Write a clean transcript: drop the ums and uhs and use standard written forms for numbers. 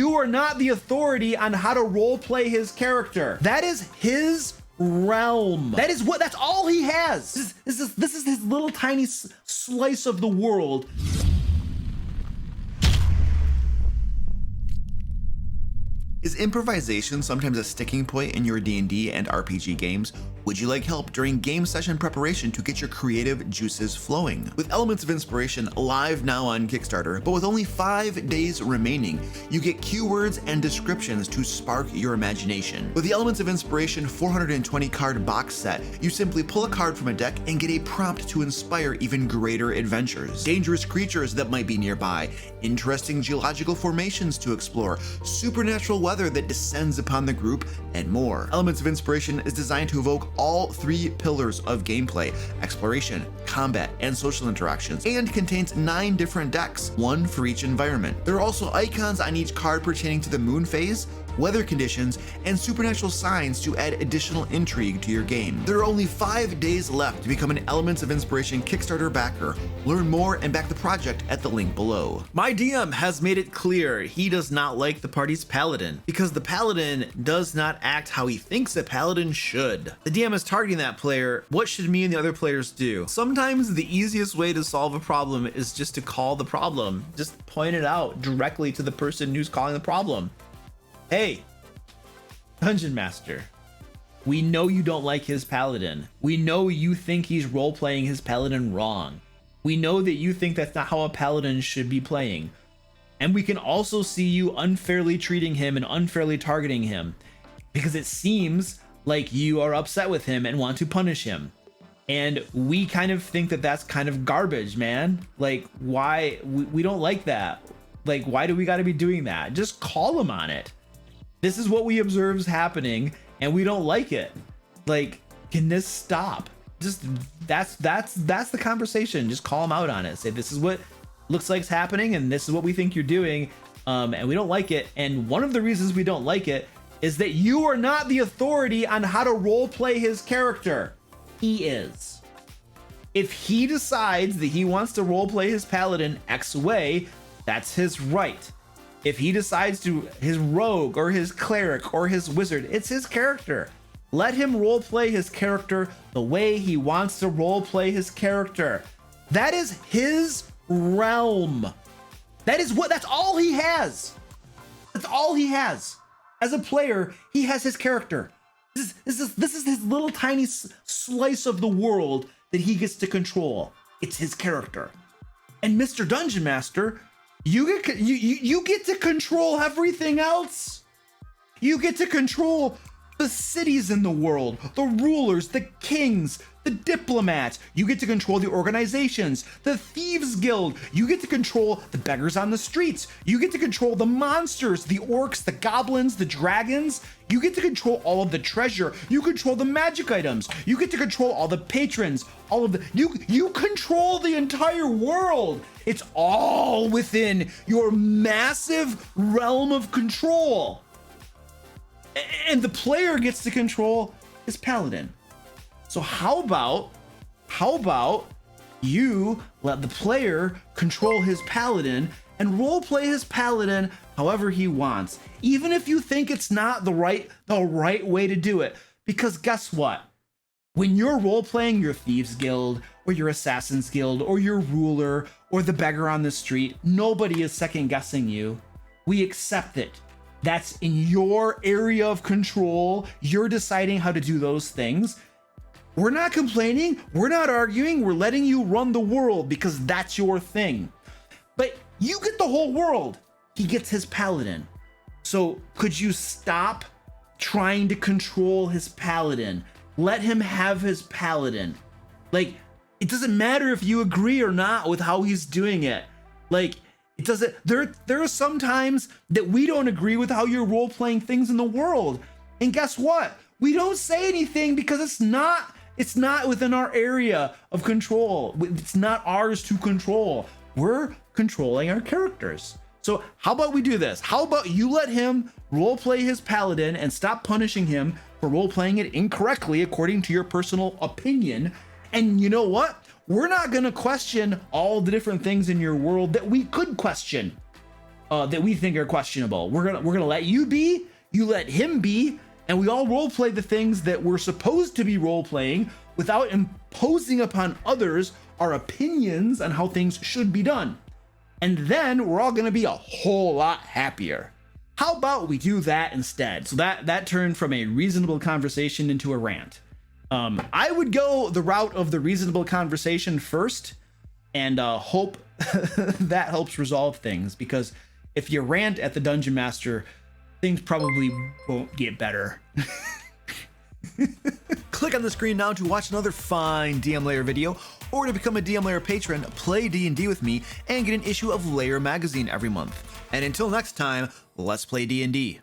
you are not the authority on how to role play his character. That is his realm. That's all he has. This is his little tiny slice of the world. Is improvisation sometimes a sticking point in your D&D and RPG games? Would you like help during game session preparation to get your creative juices flowing? With Elements of Inspiration live now on Kickstarter, but with only 5 days remaining, you get keywords and descriptions to spark your imagination. With the Elements of Inspiration 420 card box set, you simply pull a card from a deck and get a prompt to inspire even greater adventures. Dangerous creatures that might be nearby, interesting geological formations to explore, supernatural weather that descends upon the group, and more. Elements of Inspiration is designed to evoke all 3 pillars of gameplay: exploration, combat, and social interactions, and contains 9 different decks, 1 for each environment. There are also icons on each card pertaining to the moon phase, weather conditions, and supernatural signs to add additional intrigue to your game. There are only 5 days left to become an Elements of Inspiration Kickstarter backer. Learn more and back the project at the link below. My DM has made it clear he does not like the party's paladin, because the paladin does not act how he thinks a paladin should. The DM is targeting that player. What should me and the other players do? Sometimes the easiest way to solve a problem is just to call the problem. Just point it out directly to the person who's calling the problem. Hey, Dungeon Master, we know you don't like his paladin. We know you think he's role-playing his paladin wrong. We know that you think that's not how a paladin should be playing. And we can also see you unfairly treating him and unfairly targeting him, because it seems like you are upset with him and want to punish him. And we kind of think that that's kind of garbage, man. Like, why? We don't like that. Like, why do we got to be doing that? Just call him on it. This is what we observe is happening, and we don't like it. Like, can this stop? Just that's the conversation. Just call them out on it. Say, this is what looks like it's happening, and this is what we think you're doing, and we don't like it. And one of the reasons we don't like it is that you are not the authority on how to role play his character. He is. If he decides that he wants to role play his paladin X way, that's his right. If he decides to, his rogue or his cleric or his wizard, it's his character. Let him role play his character the way he wants to role play his character. That is his realm. That's all he has. That's all he has. As a player, he has his character. This is his little tiny slice of the world that he gets to control. It's his character. And Mr. Dungeon Master, you get to control everything else. You get to control the cities in the world, the rulers, the kings, the diplomats. You get to control the organizations, the thieves guild. You get to control the beggars on the streets. You get to control the monsters, the orcs, the goblins, the dragons. You get to control all of the treasure. You control the magic items. You get to control all the patrons, all of the, you control the entire world. It's all within your massive realm of control. And the player gets to control his paladin. So how about you let the player control his paladin and role play his paladin however he wants, even if you think it's not the right way to do it. Because guess what? When you're role playing your thieves guild or your assassins guild or your ruler or the beggar on the street, nobody is second guessing you. We accept it. That's in your area of control. You're deciding how to do those things. We're not complaining. We're not arguing. We're letting you run the world because that's your thing. But you get the whole world. He gets his paladin. So could you stop trying to control his paladin? Let him have his paladin. Like, it doesn't matter if you agree or not with how he's doing it. Like, it doesn't, there are some times that we don't agree with how you're role-playing things in the world. And guess what? We don't say anything because it's not within our area of control. It's not ours to control. We're controlling our characters. So how about we do this? How about you let him role-play his paladin and stop punishing him for role-playing it incorrectly according to your personal opinion. And you know what? We're not going to question all the different things in your world that we could question. that we think are questionable. We're gonna let you be, you let him be, and we all role play the things that we're supposed to be role playing without imposing upon others our opinions on how things should be done. And then we're all gonna be a whole lot happier. How about we do that instead? So that turned from a reasonable conversation into a rant. I would go the route of the reasonable conversation first and hope that helps resolve things, because if you rant at the dungeon master, things probably won't get better. Click on the screen now to watch another fine DM Lair video, or to become a DM Lair patron, play D&D with me, and get an issue of Lair magazine every month. And until next time, let's play D&D.